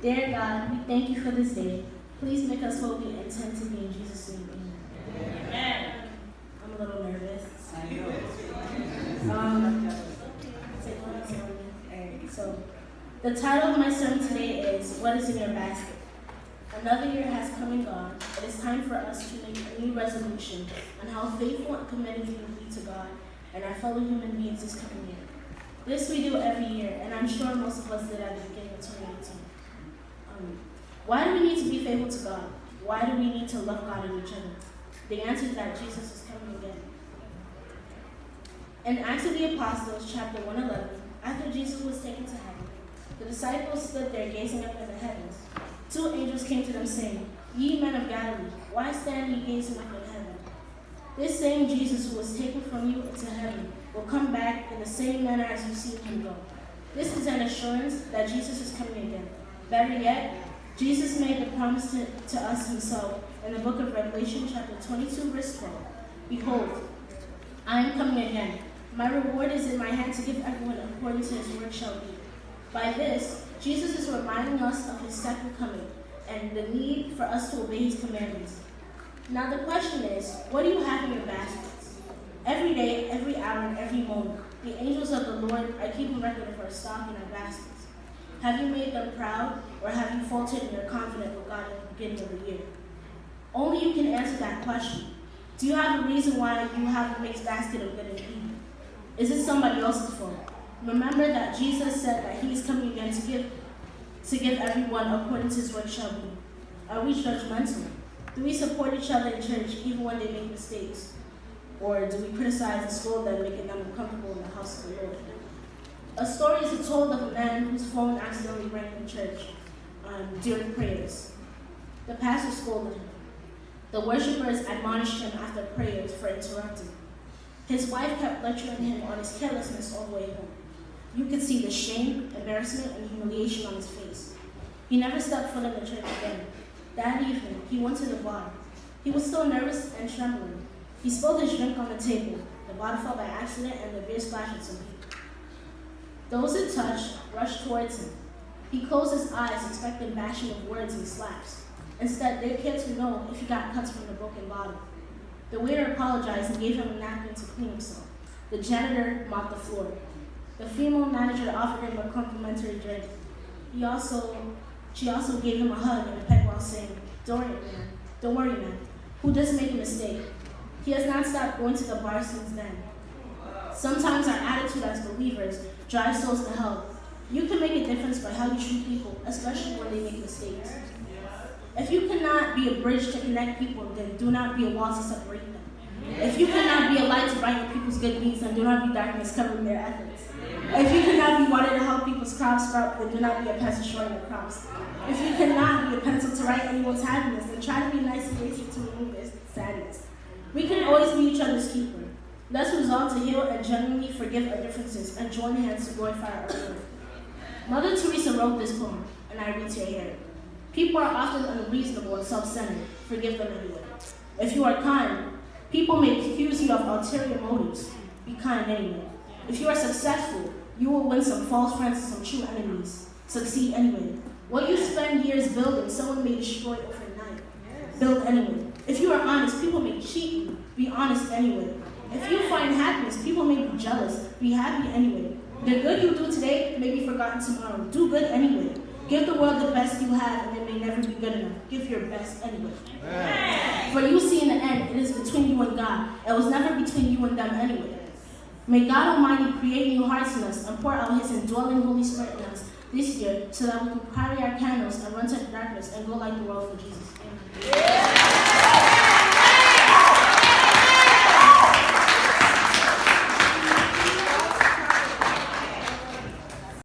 Dear God, we thank you for this day. Please make us what we intend to be in Jesus' name. Amen. Amen. I'm a little nervous. So, the title of my sermon today is, What is in Your Basket? Another year has come and gone. It is time for us to make a new resolution on how faithful and committed we will be to God and our fellow human beings this coming year. This we do every year, and I'm sure most of us did at the beginning of 2018. Why do we need to be faithful to God? Why do we need to love God and each other? The answer is that Jesus is coming again. In Acts of the Apostles, chapter 111, after Jesus was taken to heaven, the disciples stood there gazing up in the heavens. Two angels came to them saying, Ye men of Galilee, why stand ye gazing up in heaven? This same Jesus who was taken from you into heaven will come back in the same manner as you see him go. This is an assurance that Jesus is coming again. Better yet, Jesus made the promise to us himself in the book of Revelation, chapter 22, verse 12. Behold, I am coming again. My reward is in my hand to give everyone according to his work shall be. By this, Jesus is reminding us of his second coming and the need for us to obey his commandments. Now the question is, what do you have in your baskets? Every day, every hour, and every moment, the angels of the Lord are keeping record of our stock in our baskets. Have you made them proud, or have you faltered in your confidence with God at the beginning of the year? Only you can answer that question. Do you have a reason why you have a mixed basket of good and evil? Is it somebody else's fault? Remember that Jesus said that he is coming again to give everyone according to his work shall be. Are we judgmental? Do we support each other in church even when they make mistakes? Or do we criticize and scold them, making them uncomfortable in the house of the Lord? A story is told of a man whose phone accidentally rang in church during prayers. The pastor scolded him. The worshipers admonished him after prayers for interrupting. His wife kept lecturing him on his carelessness all the way home. You could see the shame, embarrassment, and humiliation on his face. He never stepped foot in the church again. That evening, he went to the bar. He was still nervous and trembling. He spilled his drink on the table. The bottle fell by accident, and the beer splashed on some people. Those it touched rushed towards him. He closed his eyes, expecting bashing of words and slaps. Instead, they cared to know if he got cuts from the broken bottle. The waiter apologized and gave him a napkin to clean himself. The janitor mopped the floor. The female manager offered him a complimentary drink. She also gave him a hug and a peck while saying, Don't worry, man. Who doesn't make a mistake? He has not stopped going to the bar since then. Sometimes our attitude as believers drives souls to hell. You can make a difference by how you treat people, especially when they make mistakes. If you cannot be a bridge to connect people, then do not be a wall to separate them. If you cannot be a light to brighten people's good deeds, then do not be darkness covering their efforts. If you cannot be water to help people's crops sprout, then do not be a pest destroying their crops. If you cannot be a pencil to write anyone's happiness, then try to be nice and easy to remove their sadness. We can always be each other's keeper. Let's resolve to heal and genuinely forgive our differences and join hands to glorify our Lord. Mother Teresa wrote this poem, and I read to your ear. People are often unreasonable and self-centered. Forgive them anyway. If you are kind, people may accuse you of ulterior motives. Be kind anyway. If you are successful, you will win some false friends and some true enemies. Succeed anyway. What you spend years building, someone may destroy overnight. Build anyway. If you are honest, people may cheat you. Be honest anyway. If you find happiness, people may be jealous. Be happy anyway. The good you do today may be forgotten tomorrow. Do good anyway. Give the world the best you have, and it may never be good enough. Give your best anyway. Amen. For you see in the end, it is between you and God. It was never between you and them anyway. May God Almighty create new hearts in us and pour out his indwelling Holy Spirit in us this year so that we can carry our candles and run to the darkness and go like the world for Jesus. Amen.